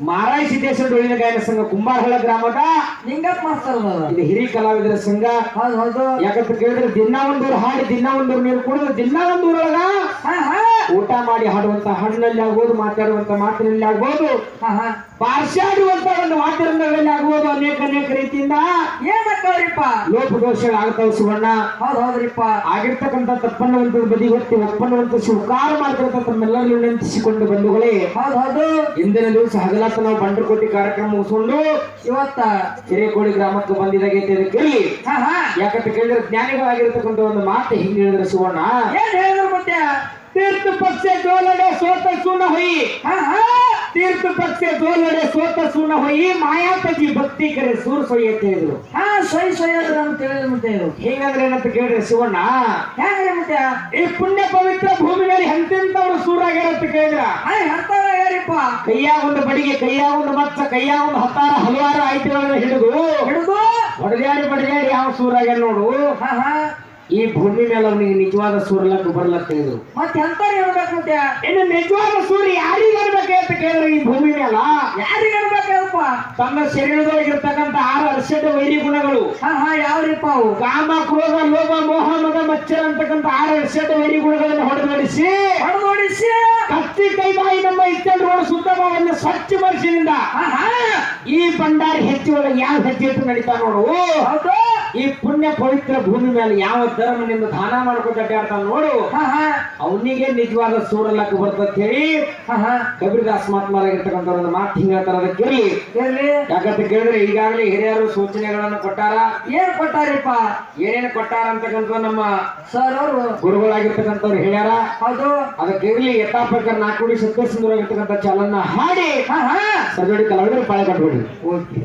ಮಾರಾಯ ಸಿದ್ದೇಶ್ವರ ಡೊಳ್ಳಿನ ಗಾಯನ ಸಂಘ ಕುಂಬಾರಹಳ್ಳ ಗ್ರಾಮದ ಲಿಂಗಪ್ಪ ಮಾಸ್ತರ್ ಇದು ಹಿರಿಯ ಕಲಾವಿದರ ಸಂಘ. ಹೌದು ಹೌದು. ಯಾಕಂತ ಕೇಳಿದ್ರೆ ದಿನ ಒಂದೂರು ಹಾಡಿ ದಿನ ಒಂದೂರು ನೀರು ಕುಡಿದು ದಿನ ಒಂದೂರೊಳಗ ಊಟ ಮಾಡಿ ಹಾಡುವಂತ ಹಾಡಿನಲ್ಲಿ ಆಗ್ಬೋದು, ಮಾತಾಡುವಂತ ಮಾತಿನಲ್ಲಿ ಆಗ್ಬೋದು, ಪಾರ್ಶ್ಯಾಡುವಂತ ಒಂದು ಮಾತಿರಂಗಗಳಲ್ಲಿ ಆಗ್ಬೋದು, ಅನೇಕ ಅನೇಕ ರೀತಿಯಿಂದ ಏನಕ್ಕವ್ರಿಪ್ಪ ಲೋಪದೋಷಗಳು ಆಗ್ತಾವ ಶಿವಣ್ಣ. ಹೌದು ಹೌದ್ರಿಪ್ಪ. ಆಗಿರ್ತಕ್ಕಂಥ ತಪ್ಪನ್ನುವಂತ ಬದಿ ಹೊತ್ತಿ ಒಪ್ಪನ್ನುವಂತ ಸ್ವೀಕಾರ ಮಾಡ್ತಿರತ್ತ ತಮ್ಮೆಲ್ಲರೂ ವಿನಂತಿಸಿಕೊಂಡು ಬಂಧುಗಳೇ, ಹೌದು ಹೌದು. ಇಂದಿನ ದಿವಸ ಹಗಲತ್ತ ನಾವು ಬಂಡರಕೋಟಿ ಕಾರ್ಯಕ್ರಮ ಮುಗಿಸ್ಕೊಂಡು ಇವತ್ತ ಹಿರೇಕೋಡಿ ಗ್ರಾಮಕ್ಕೆ ಬಂದಿದ್ದಾಗೈತೆ. ಇದಕ್ಕೆ ಯಾಕಂತ ಕೇಳಿದ್ರೆ ಜ್ಞಾನಿಗಳಾಗಿರ್ತಕ್ಕಂಥ ಒಂದು ಮಾತು ಹಿಂಗೆ ಹೇಳಿದ್ರೆ ಶಿವಣ್ಣ, ಏನ್ ಹೇಳಿದ್ರು ಮತ್ತೆ तीर्थ पक्षे जोलड़े सोत सुन हुई, तीर्थ पक्षे जोलड़े सोत सुन हुई, माया तजी भक्ति करे सूर सोयते ಹೇಳಿದ್ರು. ಸೊಯ್ ಸೊಯ್ಯದ್ರು ಅಂತ ಹೇಳಿದ್ರು ಮತ್ತೆ ಇದು ಹೇಗಂದ್ರೆ ಏನಂತ ಕೇಳಿದ್ರೆ ಶಿವಣ್ಣ, ಹೇಗೆ ಮತ್ತೆ ಈ ಪುಣ್ಯ ಪವಿತ್ರ ಭೂಮಿ ಮೇಲೆ ಎಂತೆಂತವ್ರು ಸೂರಾಗ್ಯಾರಂತ ಕೇಳಿದ್ರ ಹರ್ತಾವ ಯಾರಿಪ್ಪ ಕೈಯಾಗ ಒಂದು ಬಡಿಗೆ, ಕೈಯಾಗ ಒಂದು ಮಚ್ಚ, ಕೈಯಾಗ ಒಂದು ಹಲವಾರು ಆಯ್ಕೆಗಳನ್ನ ಹಿಡಿದು ಹೊಡೆದಾಡಿ ಯಾವ ಸೂರಾಗ್ಯಾರ ನೋಡು. ಈ ಭೂಮಿ ಮೇಲೆ ಅವನಿಗೆ ನಿಜವಾದ ಸೂರ್ಯಲಕ್ಕೆ ಬರ್ಲಕ್ಕ ಹೇಳಿದ್ರು. ಮತ್ತೆ ಎಂತ ಹೇಳ್ಬೇಕು ಮತ್ತೆ ಇನ್ನು ನಿಜವಾದ ಸೂರ್ಯ ಯಾರಿಗೆ ಬರ್ಬೇಕು ಅಂತ ಕೇಳಿದ್ರೆ ಈ ಭೂಮಿ ಮೇಲ ಯಾರಿಗೆ ಹೇಳ್ಬೇಕಪ್ಪ? ತನ್ನ ಶರೀರದೊಳಗಿರ್ತಕ್ಕಂಥ 6 ಅರ್ಷದ ವೈರಿ ಗುಣಗಳು ಯಾವ್ರಿಪ್ಪ ಅವು? ಕಾಮ, ಕ್ರೋಧ, ಲೋಭ, ಮೋಹ, ಮದ, ಮಚ್ಚರ ಅಂತಕ್ಕಂಥ 6 ಅರ್ಷದ ವೈರಿ ಗುಣಗಳನ್ನು ಹೊಡೆದೋಡಿಸಿ ಕತ್ತಿ ಕೈಬಾಯಿ ನಮ್ಮ ಇತ್ತೆಂಡ್ರೋಡು ಸುತ್ತಮವನ್ನು ಸ್ವಚ್ಛ ಮನಸ್ಸಿನಿಂದ ಈ ಭಂಡಾರಿ ಹೆಚ್ಚು ಒಳಗೆ ಯಾವ ಹೆಜ್ಜೆ ಇಟ್ಟು ನಡೀತಾ ನೋಡು. ಈ ಪುಣ್ಯ ಪವಿತ್ರ ಭೂಮಿ ಮೇಲೆ ಯಾವ ಧರ್ಮನಿಂದ ದಾನ ಮಾಡ್ಕೊತ ಅಡ್ಡಾಡ್ತಾನ ನೋಡು, ಅವನಿಗೆ ನಿಜವಾದ ಸೂರಲಕ್ಕೆ ಬರ್ತಂತ ಹೇಳಿ ಕಬೀರದಾಸ್ ಮಹಾತ್ಮರಾಗಿರ್ತಕ್ಕಂಥ ಒಂದು ಮಾತು ಹಿಂಗತ್ತಾರ. ಅದಕ್ಕಿರ್ಲಿ, ಯಾಕಂತ ಕೇಳಿದ್ರೆ ಈಗಾಗಲೇ ಹಿರಿಯರು ಸೂಚನೆಗಳನ್ನು ಕೊಟ್ಟಾರ. ಏನ್ ಕೊಟ್ಟಾರಿಪ್ಪ? ಏನೇನು ಕೊಟ್ಟಾರ ಅಂತಕ್ಕಂಥ ನಮ್ಮ ಸರ್ ಅವರು ಗುರುಗಳಾಗಿರ್ತಕ್ಕಂಥವ್ರು ಹೇಳ್ಯಾರ. ಹೌದು. ಅದಕ್ಕಿರ್ಲಿ ಯಥಾ ಪ್ರಕಾರ 4 ಕೋಟಿ ಸತ್ಯ ಸುಂದರವಾಗಿರ್ತಕ್ಕಂಥ ಚಾಲನ್ನ ಹಾಡಿ ಸರ್ಜೋಡಿ ಕಲಾವಿದರು ಪಾಳೆ ಕಟ್ಬಿಡಿ. ಓಕೆ.